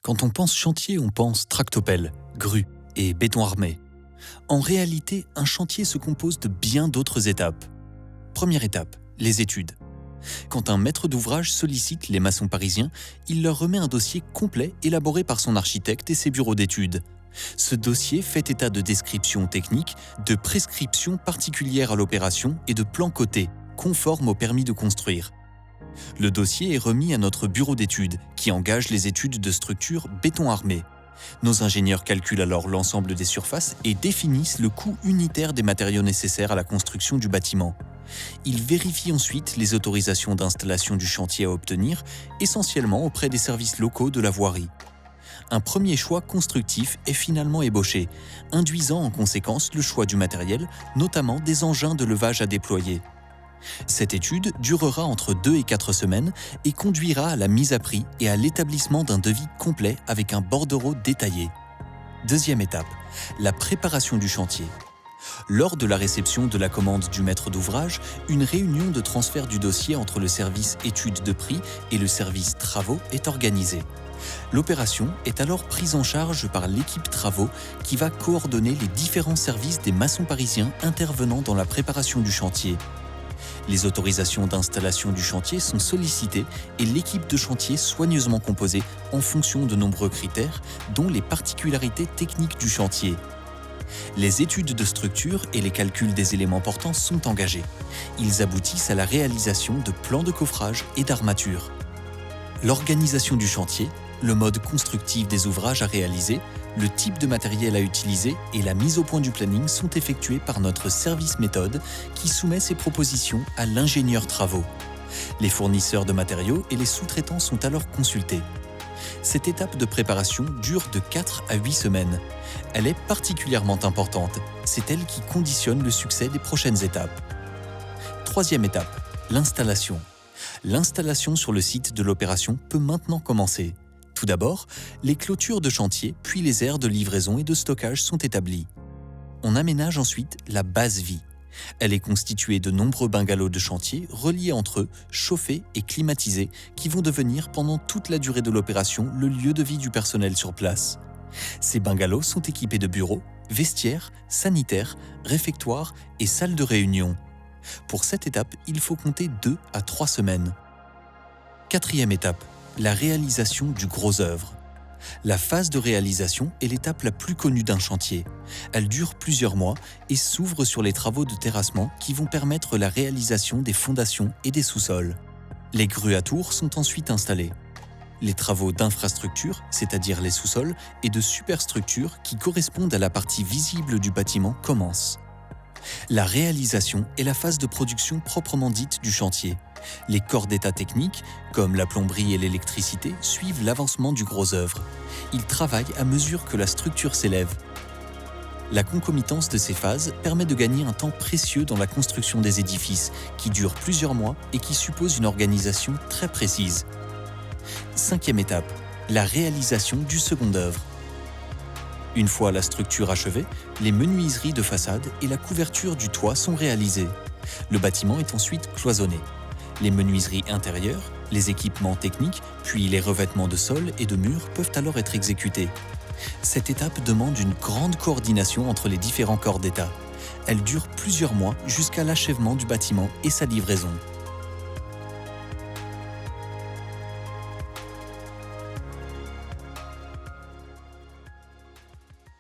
Quand on pense chantier, on pense tractopelle, grue et béton armé. En réalité, un chantier se compose de bien d'autres étapes. Première étape, les études. Quand un maître d'ouvrage sollicite les maçons parisiens, il leur remet un dossier complet élaboré par son architecte et ses bureaux d'études. Ce dossier fait état de descriptions techniques, de prescriptions particulières à l'opération et de plans cotés, conformes au permis de construire. Le dossier est remis à notre bureau d'études, qui engage les études de structure béton armé. Nos ingénieurs calculent alors l'ensemble des surfaces et définissent le coût unitaire des matériaux nécessaires à la construction du bâtiment. Ils vérifient ensuite les autorisations d'installation du chantier à obtenir, essentiellement auprès des services locaux de la voirie. Un premier choix constructif est finalement ébauché, induisant en conséquence le choix du matériel, notamment des engins de levage à déployer. Cette étude durera entre 2 et 4 semaines et conduira à la mise à prix et à l'établissement d'un devis complet avec un bordereau détaillé. Deuxième étape, la préparation du chantier. Lors de la réception de la commande du maître d'ouvrage, une réunion de transfert du dossier entre le service études de prix et le service travaux est organisée. L'opération est alors prise en charge par l'équipe travaux qui va coordonner les différents services des maçons parisiens intervenant dans la préparation du chantier. Les autorisations d'installation du chantier sont sollicitées et l'équipe de chantier soigneusement composée en fonction de nombreux critères, dont les particularités techniques du chantier. Les études de structure et les calculs des éléments portants sont engagés. Ils aboutissent à la réalisation de plans de coffrage et d'armature. L'organisation du chantier, le mode constructif des ouvrages à réaliser, le type de matériel à utiliser et la mise au point du planning sont effectués par notre service méthode qui soumet ses propositions à l'ingénieur travaux. Les fournisseurs de matériaux et les sous-traitants sont alors consultés. Cette étape de préparation dure de 4 à 8 semaines. Elle est particulièrement importante, c'est elle qui conditionne le succès des prochaines étapes. Troisième étape, l'installation. L'installation sur le site de l'opération peut maintenant commencer. Tout d'abord, les clôtures de chantier puis les aires de livraison et de stockage sont établies. On aménage ensuite la base vie. Elle est constituée de nombreux bungalows de chantier reliés entre eux, chauffés et climatisés, qui vont devenir pendant toute la durée de l'opération le lieu de vie du personnel sur place. Ces bungalows sont équipés de bureaux, vestiaires, sanitaires, réfectoires et salles de réunion. Pour cette étape, il faut compter 2 à 3 semaines. Quatrième étape, la réalisation du gros œuvre. La phase de réalisation est l'étape la plus connue d'un chantier. Elle dure plusieurs mois et s'ouvre sur les travaux de terrassement qui vont permettre la réalisation des fondations et des sous-sols. Les grues à tours sont ensuite installées. Les travaux d'infrastructure, c'est-à-dire les sous-sols, et de superstructure qui correspondent à la partie visible du bâtiment commencent. La réalisation est la phase de production proprement dite du chantier. Les corps d'état techniques, comme la plomberie et l'électricité, suivent l'avancement du gros œuvre. Ils travaillent à mesure que la structure s'élève. La concomitance de ces phases permet de gagner un temps précieux dans la construction des édifices, qui dure plusieurs mois et qui suppose une organisation très précise. Cinquième étape, la réalisation du second œuvre. Une fois la structure achevée, les menuiseries de façade et la couverture du toit sont réalisées. Le bâtiment est ensuite cloisonné. Les menuiseries intérieures, les équipements techniques, puis les revêtements de sol et de murs peuvent alors être exécutés. Cette étape demande une grande coordination entre les différents corps d'État. Elle dure plusieurs mois jusqu'à l'achèvement du bâtiment et sa livraison.